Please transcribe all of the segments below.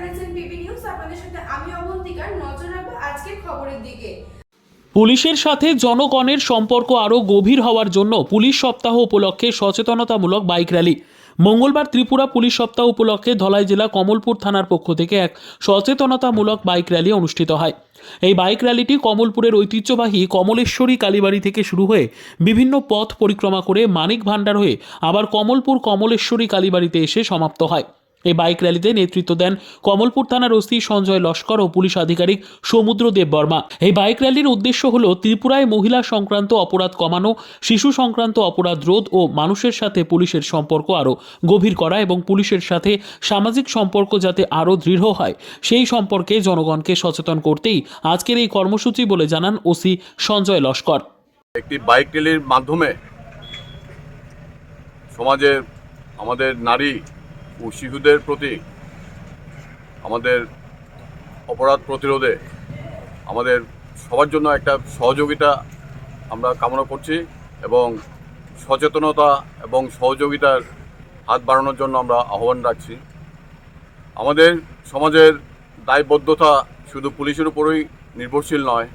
দেখছেন PB news. আপনাদের সাথে আমি অবন্তিকার। নজর রাখবো আজকের খবরের দিকে। পুলিশের সাথে জনগণের সম্পর্ক আরও গভীর হওয়ার জন্য পুলিশ সপ্তাহ উপলক্ষে সচেতনতামূলক বাইক র্যালি। মঙ্গলবার ত্রিপুরা পুলিশ সপ্তাহ উপলক্ষে ধলাই জেলা কমলপুর থানার পক্ষ থেকে এক সচেতনতামূলক বাইক র্যালি অনুষ্ঠিত হয়। এই বাইক র্যালিটি কমলপুরের ঐতিহ্যবাহী কমলেশ্বরী কালীবাড়ি থেকে শুরু হয়ে বিভিন্ন পথ পরিক্রমা করে মানিক ভান্ডার হয়ে আবার কমলপুর কমলেশ্বরী কালীবাড়িতে এসে সমাপ্ত হয়। এই বাইক র্যালিতে নেতৃত্ব দেন কমলপুর থানার ওসি সঞ্জয় লস্কর ও পুলিশ আধিকারিক সমুদ্র দেব বর্মা। এই বাইক র্যালির উদ্দেশ্য হল ত্রিপুরায় মহিলা সংক্রান্ত অপরাধ কমানো, শিশু সংক্রান্ত অপরাধ রোধ ও মানুষের সাথে পুলিশের সম্পর্ক আরও গভীর করা এবং পুলিশের সাথে সামাজিক সম্পর্ক যাতে আরও দৃঢ় হয় সেই সম্পর্কে জনগণকে সচেতন করতেই আজকের এই কর্মসূচি বলে জানান ওসি সঞ্জয় লস্কর। একটি বাইক র্যালির মাধ্যমে সমাজের আমাদের নারী ও শিশুদের প্রতি আমাদের অপরাধ প্রতিরোধে আমাদের সবার জন্য একটা সহযোগিতা আমরা কামনা করছি এবং সচেতনতা এবং সহযোগিতার হাত বাড়ানোর জন্য আমরা আহ্বান রাখছি। আমাদের সমাজের দায়বদ্ধতা শুধু পুলিশের উপরই নির্ভরশীল নয়,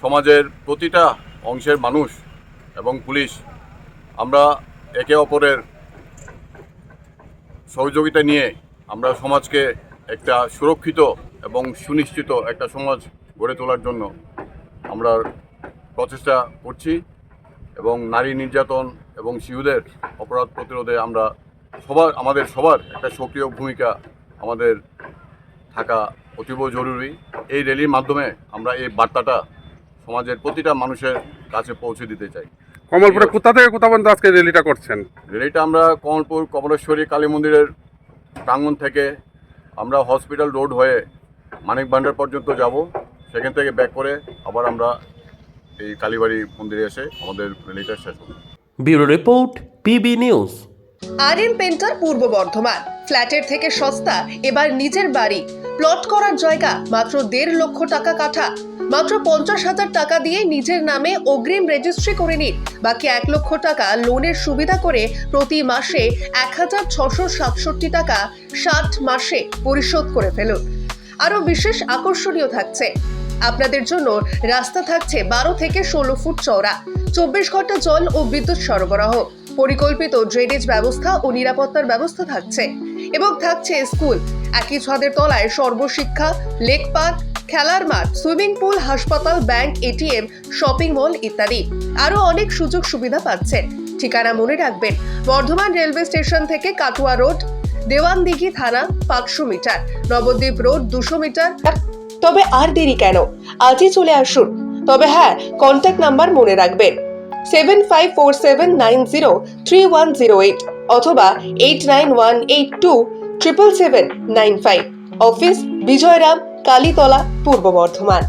সমাজের প্রতিটা অংশের মানুষ এবং পুলিশ আমরা একে অপরের সহযোগিতা নিয়ে আমরা সমাজকে একটা সুরক্ষিত এবং সুনিশ্চিত একটা সমাজ গড়ে তোলার জন্য আমরা প্রচেষ্টা করছি এবং নারী নির্যাতন এবং শিশুদের অপরাধ প্রতিরোধে আমরা আমাদের সবার একটা সক্রিয় ভূমিকা আমাদের থাকা অতীব জরুরি। এই র্যালির মাধ্যমে আমরা এই বার্তাটা সমাজের প্রতিটা মানুষের কাছে পৌঁছে দিতে চাই। কমলপুরে কোথা থেকে কোথা পর্যন্ত আজকে র্যালিটা করছেন? র্যালিটা আমরা কমলপুর কমলেশ্বরী কালী মন্দিরের প্রাঙ্গণ থেকে আমরা হসপিটাল রোড হয়ে মানিক ভান্ডার পর্যন্ত যাব, সেখান থেকে ব্যাক করে আবার আমরা এই কালীবাড়ি মন্দিরে এসে আমাদের র্যালিটা শেষ করব। Bureau report, PB news. R painter পূর্ব বর্ধমান। ফ্ল্যাটের থেকে সস্তা এবার নিজের বাড়ি। প্লট করার জায়গা মাত্র 1.5 লক্ষ টাকা কাঠা। মাত্র 50,000 টাকা দিয়ে নিজের নামে অগ্রিম রেজিস্ট্রি করে নিন। বাকি 1 লক্ষ টাকা লোনের সুবিধা করে প্রতি মাসে 1,667 টাকা 60 মাসে পরিশোধ করে ফেলুন। আরও বিশেষ আকর্ষণীয় থাকছে, আপনাদের জন্য রাস্তা থাকছে 12 থেকে 16 ফুট চওড়া, 24 ঘন্টা জল ও বিদ্যুৎ সরবরাহ, পরিকল্পিত ড্রেনেজ ব্যবস্থা ও নিরাপত্তার ব্যবস্থা থাকছে এবং থাকছে স্কুল। একই ছাদের তলায় সর্বশিক্ষা, লেক পার্ক, খেলার মাঠ, সুইমিং পুল, হাসপাতাল, ব্যাংক, এটিএম, শপিং মল ইত্যাদি আরও অনেক সুযোগ সুবিধা পাচ্ছেন। ঠিকানা মনে রাখবেন, বর্ধমান রেলওয়ে স্টেশন থেকে কাটুয়া রোড, দেওয়ানদিঘি থানা 500 মিটার, নবদ্বীপ রোড 200 মিটার। তবে আর দেরি কেন, আজই চলে আসুন। তবে হ্যাঁ, কন্ট্যাক্ট নাম্বার মনে রাখবেন 7547903108 অথবা 8918277795। অফিস বিজয়রাম, কালীতলা, পূর্ব বর্ধমান।